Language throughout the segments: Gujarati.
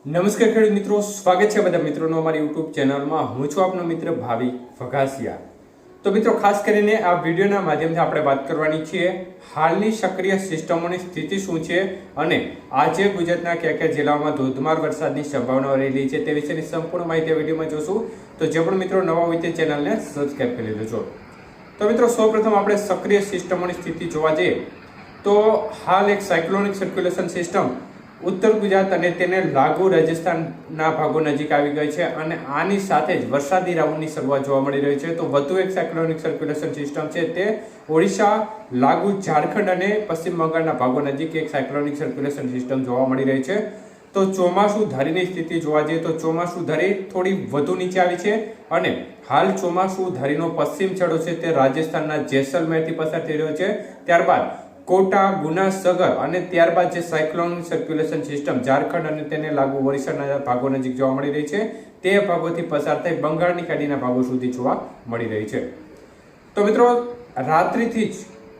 નમસ્કાર ખેડૂત મિત્રો, સ્વાગત છે બધા મિત્રોનો અમારી યુટ્યુબ ચેનલમાં. હું છું આપનો મિત્ર ભાવિ વઘાસિયા. તો મિત્રો, ખાસ કરીને આ વિડીયોના માધ્યમથી આપણે વાત કરવાની છીએ હાલની સક્રિય સિસ્ટમોની સ્થિતિ શું છે અને આજે ગુજરાતના કયા કયા જિલ્લાઓમાં ધોધમાર વરસાદની સંભાવના રહેલી છે તે વિશેની સંપૂર્ણ માહિતી વિડીયોમાં જોશું. તો જે પણ મિત્રો નવા હોય તે ચેનલને સબસ્ક્રાઇબ કરી લેજો. તો મિત્રો, સૌપ્રથમ આપણે સક્રિય સિસ્ટમોની સ્થિતિ જોવા જઈએ તો હાલ એક સાયક્લોનિક સર્ક્યુલેશન સિસ્ટમ ઉત્તર ગુજરાત અને તેને લાગુ રાજસ્થાનના ભાગો નજીક આવી ગઈ છે અને આની સાથે જ વરસાદી રાઉન્ડની શરૂઆત જોવા મળી રહી છે. તો વધુ એક સાયક્લોનિક સર્ક્યુલેશન સિસ્ટમ છે તે ઓડિશા, લાગુ ઝારખંડ અને પશ્ચિમ બંગાળના ભાગો નજીક એક સાયક્લોનિક સર્ક્યુલેશન સિસ્ટમ જોવા મળી રહી છે. તો ચોમાસુ ધારીની સ્થિતિ જોવા જઈએ તો ચોમાસુ ધારી થોડી વધુ નીચે આવી છે અને હાલ ચોમાસુ ધારીનો પશ્ચિમ છેડો છે તે રાજસ્થાનના જેસલમેરથી પસાર થઈ રહ્યો છે. ત્યારબાદ કોટા, ગુના, સગર અને ત્યારબાદ જે સાયક્લોનિક સર્ક્યુલેશન સિસ્ટમ ઝારખંડ અને તેને લાગુ ઓરિસ્સાના ભાગો નજીક જોવા મળી રહી છે તે ભાગોથી પસાર થઈ બંગાળની ખાડીના ભાગો સુધી જોવા મળી રહી છે. તો મિત્રો, રાત્રિથી જ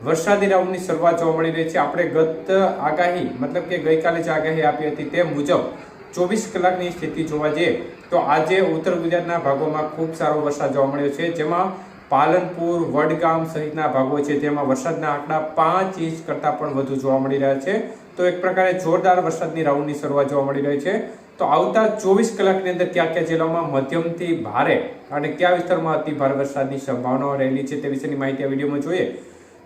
વરસાદી રાઉન્ડની શરૂઆત જોવા મળી રહી છે. આપણે ગત આગાહી મતલબ કે ગઈકાલે જે આગાહી આપી હતી તે મુજબ 24 કલાકની સ્થિતિ જોવા જઈએ તો આજે ઉત્તર ગુજરાતના ભાગોમાં ખૂબ સારો વરસાદ જોવા મળ્યો છે, જેમાં પાલનપુર, વડગામ સહિતના ભાગો છે તેમાં વરસાદના આંકડા 5 ઇંચ કરતાં પણ વધુ જોવા મળી રહ્યા છે. તો એક પ્રકારે જોરદાર વરસાદની રાઉન્ડની શરૂઆત જોવા મળી રહી છે. તો આવતા 24 કલાકની અંદર કયા કયા જિલ્લાઓમાં મધ્યમથી ભારે અને કયા વિસ્તારમાં અતિ ભારે વરસાદની સંભાવનાઓ રહેલી છે તે વિશેની માહિતી આ વિડીયોમાં જોઈએ.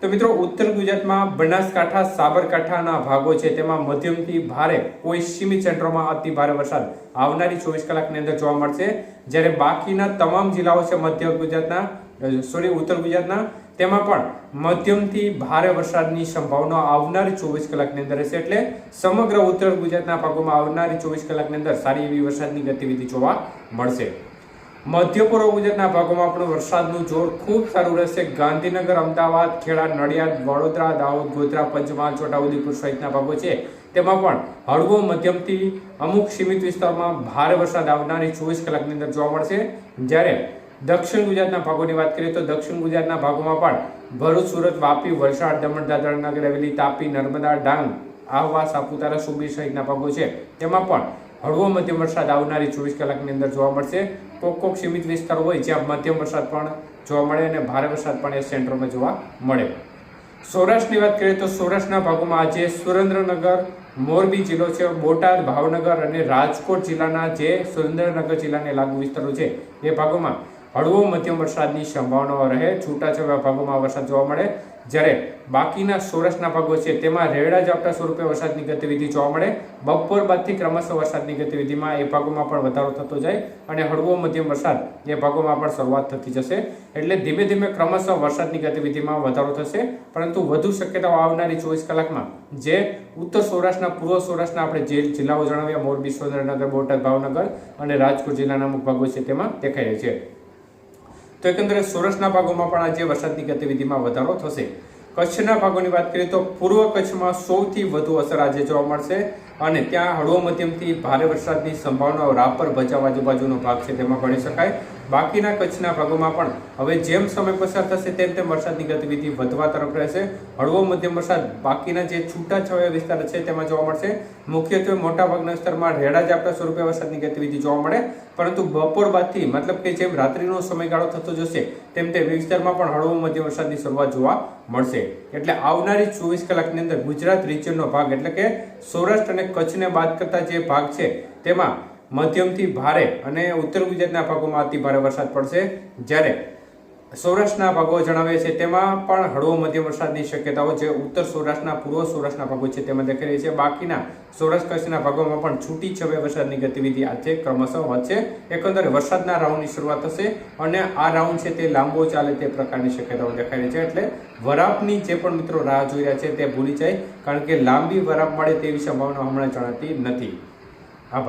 તો મિત્રો, ઉત્તર ગુજરાતમાં બનાસકાંઠા, સાબરકાંઠાના ભાગો છે તેમાં મધ્યમથી ભારે, કોઈ સીમિત સેન્ટરોમાં અતિ ભારે વરસાદ આવનારી 24 કલાકની અંદર જોવા મળશે. જ્યારે બાકીના તમામ જિલ્લાઓ છે ઉત્તર ગુજરાતના તેમાં પણ મધ્યમથી ભારે વરસાદની સંભાવના આવનારી 24 કલાકની અંદર રહેશે. એટલે સમગ્ર ઉત્તર ગુજરાતના ભાગોમાં આવનારી 24 કલાકની અંદર સારી એવી વરસાદની ગતિવિધિ જોવા મળશે. મધ્ય પૂર્વ ગુજરાતના ભાગોમાં પણ વરસાદનું જોર ખૂબ સારું રહેશે. ગાંધીનગર, અમદાવાદ, ખેડા, નડિયાદ, વડોદરા, દાહોદ, ગોધરા, પંચમહાલ, છોટાઉદેપુર સહિતના ભાગો છે તેમાં પણ હળવો મધ્યમથી અમુક સીમિત વિસ્તારમાં ભારે વરસાદ આવનારી 24 કલાકની અંદર જોવા મળશે. જ્યારે દક્ષિણ ગુજરાતના ભાગોની વાત કરીએ તો દક્ષિણ ગુજરાતના ભાગોમાં પણ ભરૂચ, સુરત, વાપી, વલસાડ, દમણ, દાદરા, નગર હવેલી, તાપી, નર્મદા, ડાંગ, આહવા, સાપુતારા, સુબીર સહિતના ભાગો છે તેમાં પણ હળવો મધ્યમ વરસાદ આવનારી 24 કલાકની અંદર જોવા મળશે. કોક સીમિત વિસ્તાર હોય જ્યાં મધ્યમ વરસાદ પણ જોવા મળે અને ભારે વરસાદ પણ એ સેન્ટરમાં જોવા મળે. સૌરાષ્ટ્રની વાત કરીએ તો સૌરાષ્ટ્રના ભાગોમાં આજે સુરેન્દ્રનગર, મોરબી જિલ્લો છે, બોટાદ, ભાવનગર અને રાજકોટ જિલ્લાના જે સુરેન્દ્રનગર જિલ્લાને લાગુ વિસ્તારો છે એ ભાગોમાં હળવો મધ્યમ વરસાદની સંભાવનાઓ રહે. છૂટાછવાયા ભાગોમાં વરસાદ જોવા મળે. જ્યારે બાકીના સૌરાષ્ટ્રના ભાગો છે તેમાં રેડા ઝાપટા સ્વરૂપે વરસાદની ગતિવિધિ જોવા મળે. બપોર બાદથી ક્રમશઃ વરસાદની ગતિવિધિમાં એ ભાગોમાં પણ વધારો થતો જાય અને હળવો મધ્યમ વરસાદ એ ભાગોમાં પણ શરૂઆત થતી જશે. એટલે ધીમે ધીમે ક્રમશઃ વરસાદની ગતિવિધિમાં વધારો થશે. પરંતુ વધુ શક્યતાઓ આવનારી 24 કલાકમાં જે ઉત્તર સૌરાષ્ટ્રના, પૂર્વ સૌરાષ્ટ્રના આપણે જે જિલ્લાઓ જણાવ્યા મોરબી, સુરેન્દ્રનગર, બોટાદ, ભાવનગર અને રાજકોટ જિલ્લાના અમુક ભાગો છે તેમાં દેખાય છે. તો એકંદરે સૌરાષ્ટ્રના ભાગોમાં પણ આજે વરસાદની ગતિવિધિમાં વધારો થશે. કચ્છના ભાગોની વાત કરીએ તો પૂર્વ કચ્છમાં સૌથી વધુ અસર આજે જોવા મળશે અને ત્યાં હળવો મધ્યમથી ભારે વરસાદની સંભાવનાઓ રાપર, ભચાઉ આજુબાજુનો ભાગ છે તેમાં ગણી શકાય. બાકીના કચ્છના ભાગોમાં પણ હવે જેમ સમય પસાર થશે તેમ તેમ વરસાદની ગતિવિધિ વધવા તરફ રહેશે. હળવો મધ્યમ વરસાદ બાકીના જે છૂટાછવાયા વિસ્તાર છે તેમાં જોવા મળશે. મુખ્યત્વે મોટાભાગના વિસ્તારમાં રેડા ઝાપટા સ્વરૂપે વરસાદની ગતિવિધિ જોવા મળે. પરંતુ બપોર બાદથી મતલબ કે જેમ રાત્રિનો સમયગાળો થતો જશે તેમ તે વિસ્તારમાં પણ હળવો મધ્યમ વરસાદની શરૂઆત જોવા મળશે. એટલે આવનારી 24 કલાકની અંદર ગુજરાત રિજનનો ભાગ એટલે કે સૌરાષ્ટ્ર અને કચ્છને બાદ કરતા જે ભાગ છે તેમાં મધ્યમથી ભારે અને ઉત્તર ગુજરાતના ભાગોમાં અતિ ભારે વરસાદ પડશે. જ્યારે સૌરાષ્ટ્રના ભાગો જણાવે છે તેમાં પણ હળવો મધ્યમ વરસાદની શક્યતાઓ જે ઉત્તર સૌરાષ્ટ્રના, પૂર્વ સૌરાષ્ટ્રના ભાગો છે તેમાં દેખાઈ રહી છે. બાકીના સૌરાષ્ટ્ર કચ્છના ભાગોમાં પણ છૂટી છવાયા વરસાદની ગતિવિધિ આજે ક્રમશઃ વધશે. એકંદરે વરસાદના રાઉન્ડની શરૂઆત થશે અને આ રાઉન્ડ છે તે લાંબો ચાલે તે પ્રકારની શક્યતાઓ દેખાઈ રહી છે. એટલે વરાપની જે પણ મિત્રો રાહ જોઈ રહ્યા છે તે ભૂલી જાય, કારણ કે લાંબી વરાપ મળે તેવી સંભાવના હમણાં જણાતી નથી. આભાર.